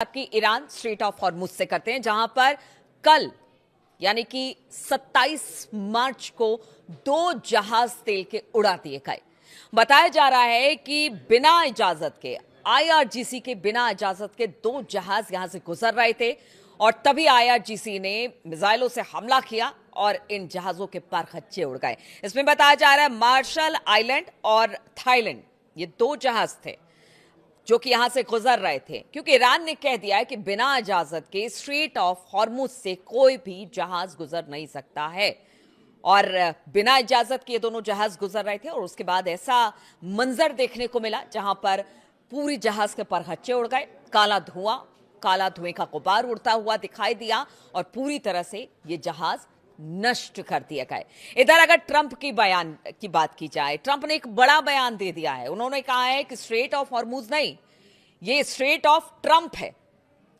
आपकी Iran straight of Hormuz से करते हैं, जहां पर कल यानी कि 27 मार्च को 2 जहाज तेल के उड़ा दिए गए। बताया जा रहा है कि बिना इजाजत के, आईआरजीसी के बिना इजाजत के 2 जहाज यहां से गुजर रहे थे और तभी आईआरजीसी ने मिसाइलों से हमला किया और इन जहाजों के पर खच्चे उड़ गए। इसमें बताया जा रहा है मार्शल आइलैंड और थाईलैंड, ये 2 जहाज थे जो कि यहां से गुजर रहे थे, क्योंकि ईरान ने कह दिया है कि बिना इजाजत के स्ट्रेट ऑफ हॉर्मुज से कोई भी जहाज गुजर नहीं सकता है। और बिना इजाजत के ये दोनों जहाज गुजर रहे थे और उसके बाद ऐसा मंजर देखने को मिला जहां पर पूरी जहाज के परखच्चे उड़ गए, काला धुएं का गुबार उड़ता हुआ दिखाई दिया और पूरी तरह से ये जहाज नष्ट कर दिए गए। इधर अगर ट्रंप की बयान की बात की जाए, ट्रंप ने एक बड़ा बयान दे दिया है। उन्होंने कहा है कि स्ट्रेट ऑफ हॉर्मुज नहीं, ये स्ट्रेट ऑफ ट्रंप है।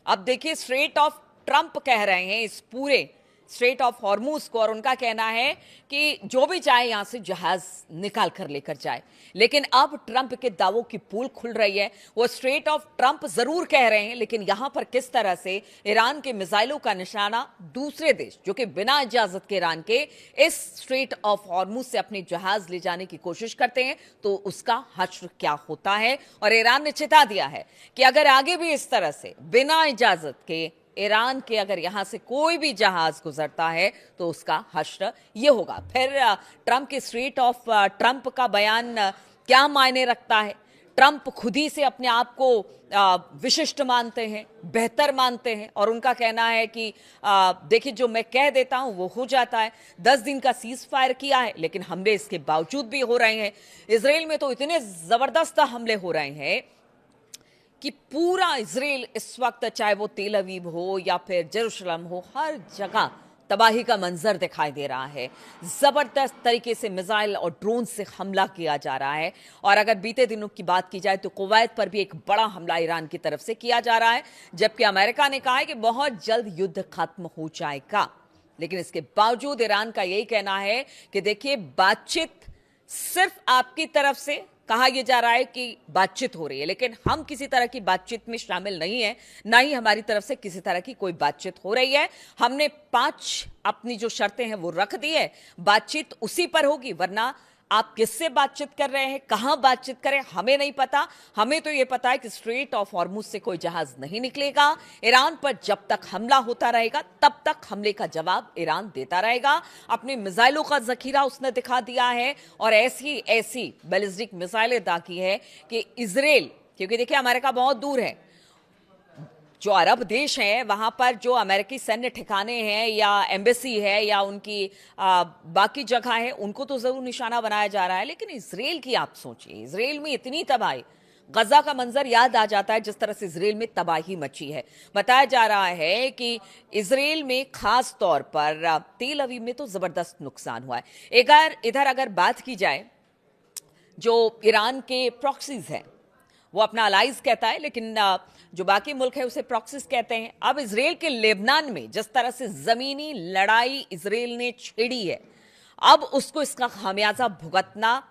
अब देखिए, स्ट्रेट ऑफ ट्रंप कह रहे हैं इस पूरे स्ट्रेट ऑफ हॉर्मुज को, और उनका कहना है कि जो भी चाहे यहां से जहाज निकाल कर लेकर जाए। लेकिन अब ट्रंप के दावों की पोल खुल रही है। वो स्ट्रेट ऑफ ट्रंप जरूर कह रहे हैं, लेकिन यहां पर किस तरह से ईरान के मिसाइलों का निशाना दूसरे देश जो कि बिना इजाजत के ईरान के इस स्ट्रेट ऑफ हॉर्मुज से अपने जहाज ले जाने की कोशिश करते हैं, तो उसका हश्र क्या होता है। और ईरान ने चेता दिया है कि अगर आगे भी इस तरह से बिना इजाजत के ईरान के अगर यहां से कोई भी जहाज गुजरता है तो उसका हश्र यह होगा। फिर ट्रंप के स्ट्रेट ऑफ ट्रंप का बयान क्या मायने रखता है। ट्रंप खुद ही से अपने आप को विशिष्ट मानते हैं, बेहतर मानते हैं, और उनका कहना है कि देखिए, जो मैं कह देता हूं वो हो जाता है। 10 दिन का सीज फायर किया है, लेकिन हमले इसके बावजूद भी हो रहे हैं। इसराइल में तो इतने जबरदस्त हमले हो रहे हैं कि पूरा इजराइल इस वक्त, चाहे वो तेल अवीव हो या फिर जेरूशलम हो, हर जगह तबाही का मंजर दिखाई दे रहा है। जबरदस्त तरीके से मिसाइल और ड्रोन से हमला किया जा रहा है। और अगर बीते दिनों की बात की जाए तो कुवैत पर भी एक बड़ा हमला ईरान की तरफ से किया जा रहा है, जबकि अमेरिका ने कहा है कि बहुत जल्द युद्ध खत्म हो जाएगा। लेकिन इसके बावजूद ईरान का यही कहना है कि देखिए, बातचीत सिर्फ आपकी तरफ से कहा यह जा रहा है कि बातचीत हो रही है, लेकिन हम किसी तरह की बातचीत में शामिल नहीं है, ना ही हमारी तरफ से किसी तरह की कोई बातचीत हो रही है। हमने 5 अपनी जो शर्तें हैं वो रख दी है, बातचीत उसी पर होगी। वरना आप किससे बातचीत कर रहे हैं, कहां बातचीत करें, हमें नहीं पता। हमें तो यह पता है कि स्ट्रेट ऑफ हॉर्मुज से कोई जहाज नहीं निकलेगा। ईरान पर जब तक हमला होता रहेगा तब तक हमले का जवाब ईरान देता रहेगा। अपने मिसाइलों का जखीरा उसने दिखा दिया है और ऐसी बैलिस्टिक मिसाइलें दागी है कि इजराइल, क्योंकि देखिए अमेरिका बहुत दूर है, जो अरब देश हैं वहां पर जो अमेरिकी सैन्य ठिकाने हैं या एम्बेसी है या उनकी बाकी जगह है, उनको तो जरूर निशाना बनाया जा रहा है। लेकिन इजराइल की आप सोचिए, इजराइल में इतनी तबाही, गजा का मंजर याद आ जाता है जिस तरह से इजराइल में तबाही मची है। बताया जा रहा है कि इजराइल में खास तौर पर तेल अवीव में तो जबरदस्त नुकसान हुआ है। इधर अगर बात की जाए, जो ईरान के प्रॉक्सीज हैं वो अपना अलाइज कहता है, लेकिन जो बाकी मुल्क है उसे प्रॉक्सीज कहते हैं। अब इजराइल के लेबनान में जिस तरह से जमीनी लड़ाई इजराइल ने छेड़ी है, अब उसको इसका खामियाजा भुगतना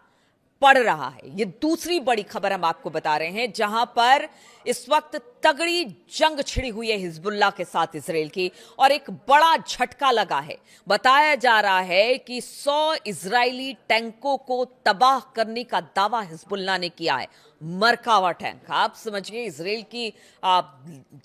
पड़ रहा है। ये दूसरी बड़ी खबर हम आपको बता रहे हैं, जहां पर इस वक्त तगड़ी जंग छिड़ी हुई है हिजबुल्लाह के साथ इजराइल की, और एक बड़ा झटका लगा है। बताया जा रहा है कि 100 इजरायली टैंकों को तबाह करने का दावा हिजबुल्लाह ने किया है। मरकावा टैंक, आप समझिए, इजराइल की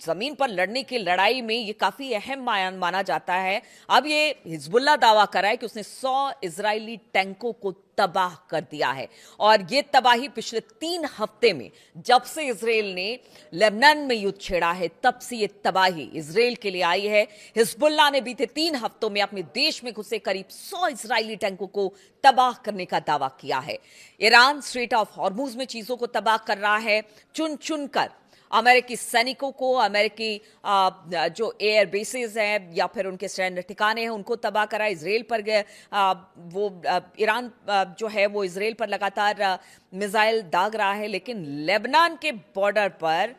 जमीन पर लड़ने की लड़ाई में ये काफी अहम माना जाता है। अब ये हिजबुल्लाह दावा कर रहा है कि उसने 100 इजरायली टैंकों को तबाह कर दिया है। और ये तबाही पिछले 3 हफ्ते में, जब से इजराइल ने लेबनान में युद्ध छेड़ा है, तब से ये तबाही इजराइल के लिए आई है। हिजबुल्लाह ने बीते 3 हफ्तों में अपने देश में घुसे करीब 100 इजरायली टैंकों को तबाह करने का दावा किया है। ईरान स्ट्रेट ऑफ हॉर्मुज में चीजों को तबाह कर रहा है, चुन चुन कर अमेरिकी सैनिकों को, अमेरिकी जो एयर बेसेस हैं या फिर उनके सैन्य ठिकाने हैं उनको तबाह करा। इजराइल पर ईरान जो है वो इजराइल पर लगातार मिसाइल दाग रहा है। लेकिन लेबनान के बॉर्डर पर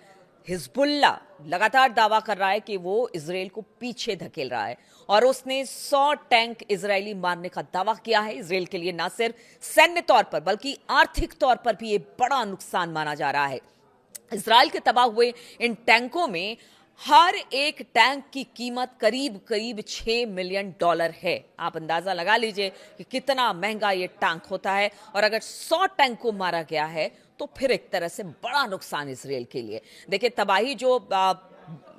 हिजबुल्लाह लगातार दावा कर रहा है कि वो इजराइल को पीछे धकेल रहा है और उसने 100 टैंक इजरायली मारने का दावा किया है। इजराइल के लिए न सिर्फ सैन्य तौर पर बल्कि आर्थिक तौर पर भी ये बड़ा नुकसान माना जा रहा है। इजराइल के तबाह हुए इन टैंकों में हर एक टैंक की कीमत करीब करीब $6 मिलियन है। आप अंदाजा लगा लीजिए कि कितना महंगा ये टैंक होता है। और अगर 100 टैंक को मारा गया है तो फिर एक तरह से बड़ा नुकसान इजराइल के लिए। देखिए, तबाही जो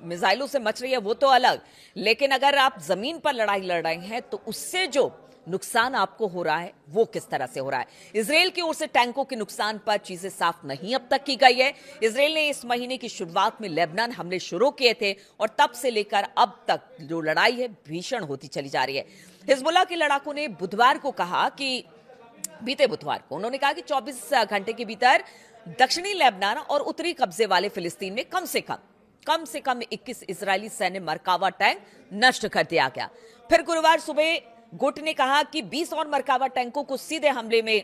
मिसाइलों से मच रही है वो तो अलग, लेकिन अगर आप जमीन पर लड़ाई लड़ रहे हैं तो उससे जो नुकसान आपको हो रहा है वो किस तरह से हो रहा है। इजराइल की ओर से टैंकों के नुकसान पर चीजें साफ नहीं अब तक की गई है। इजराइल ने इस महीने की शुरुआत में लेबनान हमले शुरू किए थे और तब से लेकर अब तक जो लड़ाई है भीषण होती चली जा रही है। हिजबुल्लाह के लड़ाकों ने बुधवार को कहा कि बीते बुधवार को उन्होंने कहा कि 24 घंटे के भीतर दक्षिणी लेबनान और उत्तरी कब्जे वाले फिलिस्तीन में कम से कम 21 इजरायली सैन्य मरकावा टैंक नष्ट कर दिया गया। फिर गुरुवार सुबह गुट ने कहा कि 20 और मरकावा टैंकों को सीधे हमले में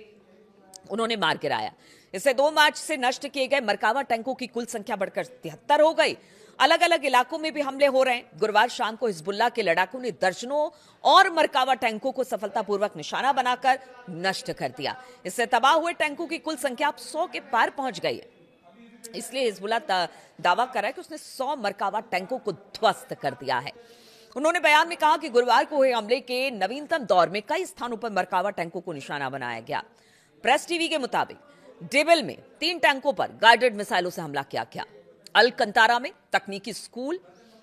उन्होंने मार गिराया। इससे 2 मार्च से नष्ट किए गए मरकावा टैंकों की कुल संख्या बढ़कर 73 हो गई। अलग अलग इलाकों में भी हमले हो रहे हैं। गुरुवार शाम को हिजबुल्लाह के लड़ाकों ने दर्जनों और मरकावा टैंकों को सफलतापूर्वक निशाना बनाकर नष्ट कर दिया। इससे तबाह हुए टैंकों की कुल संख्या अब 100 के पार पहुंच गई है। इसलिए हिजबुल्लाह दावा कर रहा है कि उसने 100 मरकावा टैंकों को ध्वस्त कर दिया है। उन्होंने बयान में कहा कि गुरुवार को हुए हमले के नवीनतम दौर में कई स्थानों पर मरकावा टैंकों को निशाना बनाया गया। प्रेस टीवी के मुताबिक डेबिल में 3 टैंकों पर गाइडेड मिसाइलों से हमला किया गया। अलकंतारा में तकनीकी स्कूल,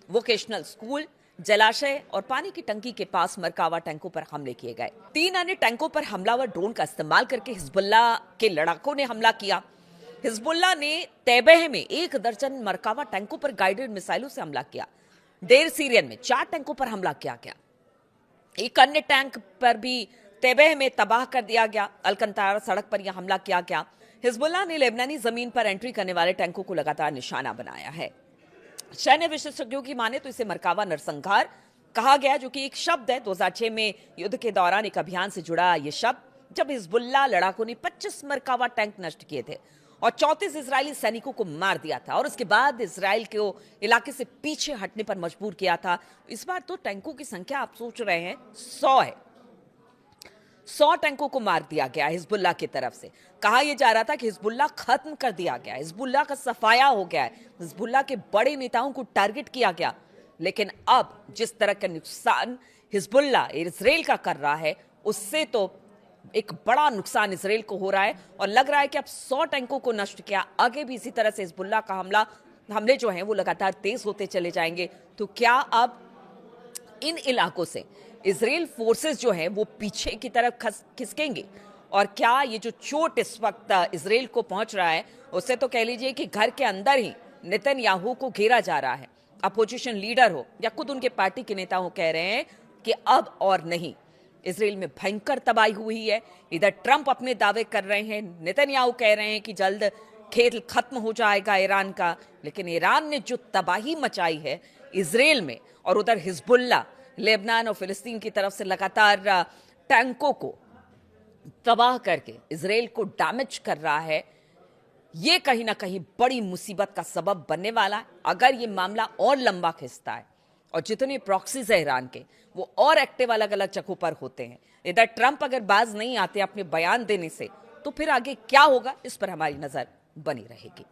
वोकेशनल स्कूल, जलाशय और पानी की टंकी के पास मरकावा टैंकों पर हमले किए गए। 3 अन्य टैंकों पर हमलावर ड्रोन का इस्तेमाल करके हिजबुल्लाह के लड़ाकों ने हमला किया। हिजबुल्लाह ने तैबह में 1 दर्जन मरकावा टैंकों पर गाइडेड मिसाइलों से हमला किया। डेर सीरियन में 4 टैंकों पर हमला किया गया। एक अन्य टैंक पर भी तैबह में तबाह कर दिया गया। अलकंतारा सड़क पर यह हमला किया गया। हिजबुल्लाह ने लेबनानी जमीन पर एंट्री करने वाले टैंकों को लगातार निशाना बनाया है। सैन्य विशेषज्ञों की माने तो इसे मरकावा नरसंहार कहा गया, जो कि एक शब्द है। 2006 में युद्ध के दौरान एक अभियान से जुड़ा यह शब्द, जब हिजबुल्लाह लड़ाकों ने 25 मरकावा टैंक नष्ट किए थे और 34 इजरायली सैनिकों को मार दिया था और उसके बाद इजराइल को इलाके से पीछे हटने पर मजबूर किया था। इस बार तो टैंकों की संख्या आप सोच रहे हैं 100 है। 100 टैंकों को मार दिया गया हिजबुल्लाह की तरफ से। कहा यह जा रहा था कि हिजबुल्लाह खत्म कर दिया गया, हिजबुल्लाह का सफाया हो गया है, हिजबुल्लाह के बड़े नेताओं को टारगेट किया गया। लेकिन अब जिस तरह का नुकसान हिजबुल्लाह इजराइल का कर रहा है, उससे तो एक बड़ा नुकसान इजराइल को हो रहा है और लग रहा है कि अब 100 टैंकों को नष्ट किया, आगे भी इसी तरह से हिजबुल्लाह का हमले जो हैं वो लगातार तेज होते चले जाएंगे। तो क्या अब इन इलाकों से इजराइल फोर्सेस जो हैं वो पीछे की तरफ खिसकेंगे? और क्या ये जो चोट इस वक्त इजराइल को पहुंच रहा है, उससे तो कह लीजिए कि घर के अंदर ही नेतन्याहू को घेरा जा रहा है। अपोजिशन लीडर हो या खुद उनके पार्टी के नेता हो, कह रहे हैं कि अब और नहीं। इजराइल में भयंकर तबाही हुई है। इधर ट्रंप अपने दावे कर रहे हैं, नेतन्याहू कह रहे हैं कि जल्द खेल खत्म हो जाएगा ईरान का। लेकिन ईरान ने जो तबाही मचाई है इजराइल में, और उधर हिजबुल्लाह लेबनान और फिलिस्तीन की तरफ से लगातार टैंकों को तबाह करके इजराइल को डैमेज कर रहा है, ये कहीं ना कहीं बड़ी मुसीबत का सबब बनने वाला है। अगर ये मामला और लंबा खिंचता है और जितने प्रॉक्सीज है ईरान के वो और एक्टिव अलग अलग जगहों पर होते हैं, इधर ट्रंप अगर बाज नहीं आते अपने बयान देने से, तो फिर आगे क्या होगा इस पर हमारी नजर बनी रहेगी।